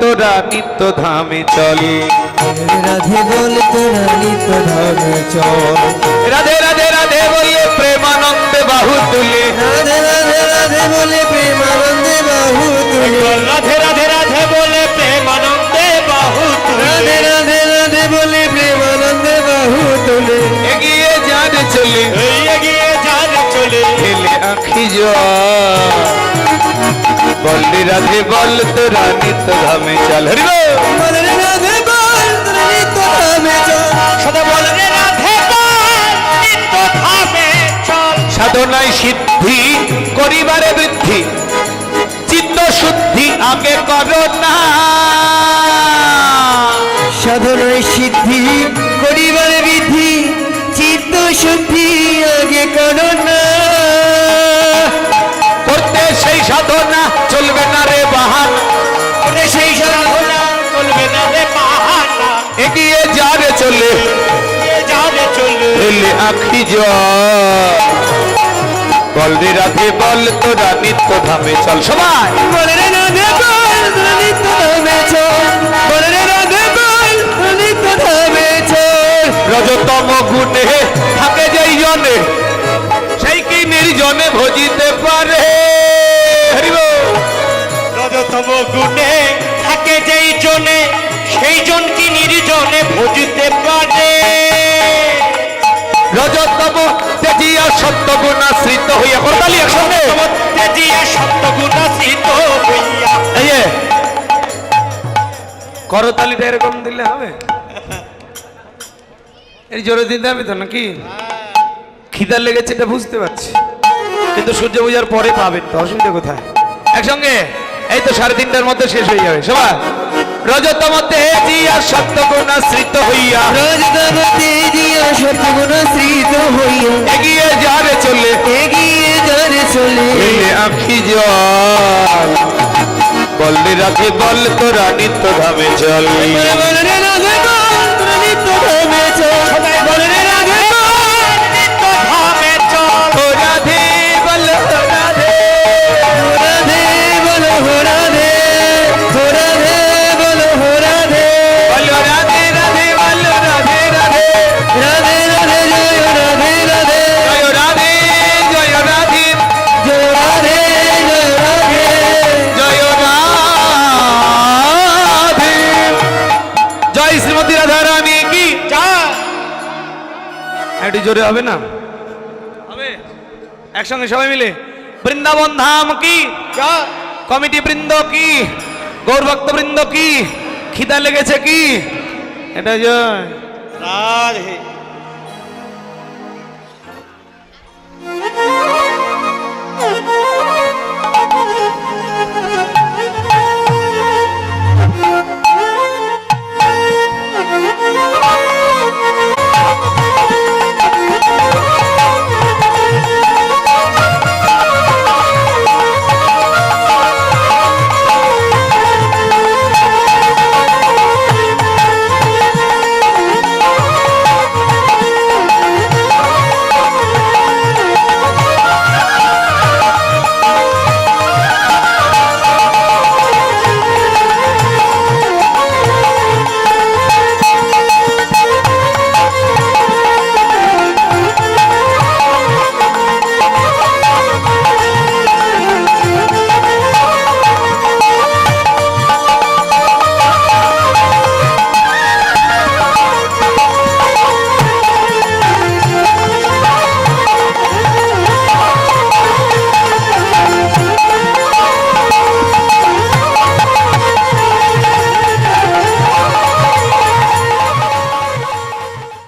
তোরা নিত্য ধামে চল, রাধে বল তোরা নিত্য ধামে চল, রাধে রাধে রাধে বলে প্রেমানন্দে বাহু তুলে, রাধে রাধে রাধে বলে প্রেমানন্দে বাহু তুলে, রাধে রাধে রাধে বলে প্রেমানন্দে বাহু তুলে, রাধে রাধে রাধে বলে প্রেমানন্দে বাহু তুলে, এগিয়ে যান চলে এই এগিয়ে যান চলে, ঠেলে আঁখি জল, বললি রাধে বল তোরা নিত্য ধামে চল। হরি বল। বল রে রাধে বল তোরা নিত্য ধামে চল, সদা বল রে রাধে বল নিত্য ধামে চল, সাধনায় সিদ্ধি করিবারে বৃদ্ধি, চিত্ত শুদ্ধি আগে করো না, সাধনায় সিদ্ধি করিবার বিধি, চিত্ত শুদ্ধি আগে করো না, করতে সেই সাধনা চলবে না রে বাহান, ওরে সেই সাধনা চলবে না রে বাহানা, এগিয়ে যারে চলে এগিয়ে যান চলে, ঠেলে আঁখি জল, বললি রাধে বল তোরা নিত্য ধামে চল। সবাই বল রে রাধে বল তোরা নিত্য ধামে চল, বল রে রাধে বল তোরা নিত্য ধামে চল, রজতম গুণে থাকে যেই জনে, সেই কি নির্জনে ভজিতে পারে। হরি বল। রজতম গুণে থাকে যেই জনে, সেই জন কি নির্জনে ভজিতে পারে, রজতম তেজিয়া সত্যগুণাশ্রিত হইয়া করতালি একসঙ্গে তেজিয়া সত্যগুণাশ্রিত হইয়া, এই যে, করতালিটা এরকম দিলে হবে, এই জোরে দিতে হবে তো নাকি? খিদা লেগেছে এটা বুঝতে পারছি, কিন্তু সূর্য পূজার পরে পাবেন তো, অসুবিধা কোথায়? একসঙ্গে এই তো 3:30টার মধ্যে শেষ হয়ে যাবে সবাই। রজতম তেজিয়া সত্যগুণাশ্রিত হইয়া, রজতম তেজিয়া সত্যগুণাশ্রিত হইয়া, এগিয়ে যারে চলে এগিয়ে যারে চলে, ঠেলে আঁখি জল, বললি রাধে বল তোরা নিত্য ধামে চল। বল রে রাধে বল তোরা নিত্য ধামে চল, বল রে রাধে বল নিত্য ধামে চল, ও রাধে বল রাধে, হো রাধে বল হো রাধে, হো রাধে বল হো রাধে, বল রাধে রাধে বল রাধে রাধে, রাধে রাধে জয় রাধে রাধে, জয় রাধে জয় রাধে, জয় রাধে জয় রাধে, জয় রাধে, জয় শ্রীমতী রাধা রানী কি। যা একটু জোরে হবে না? হবে একসঙ্গে সবাই মিলে, বৃন্দাবন ধাম কি, যা কমিটি বৃন্দ কি, গৌর ভক্ত বৃন্দ কি, খিদা লেগেছে কি, এটা জয়। রাধে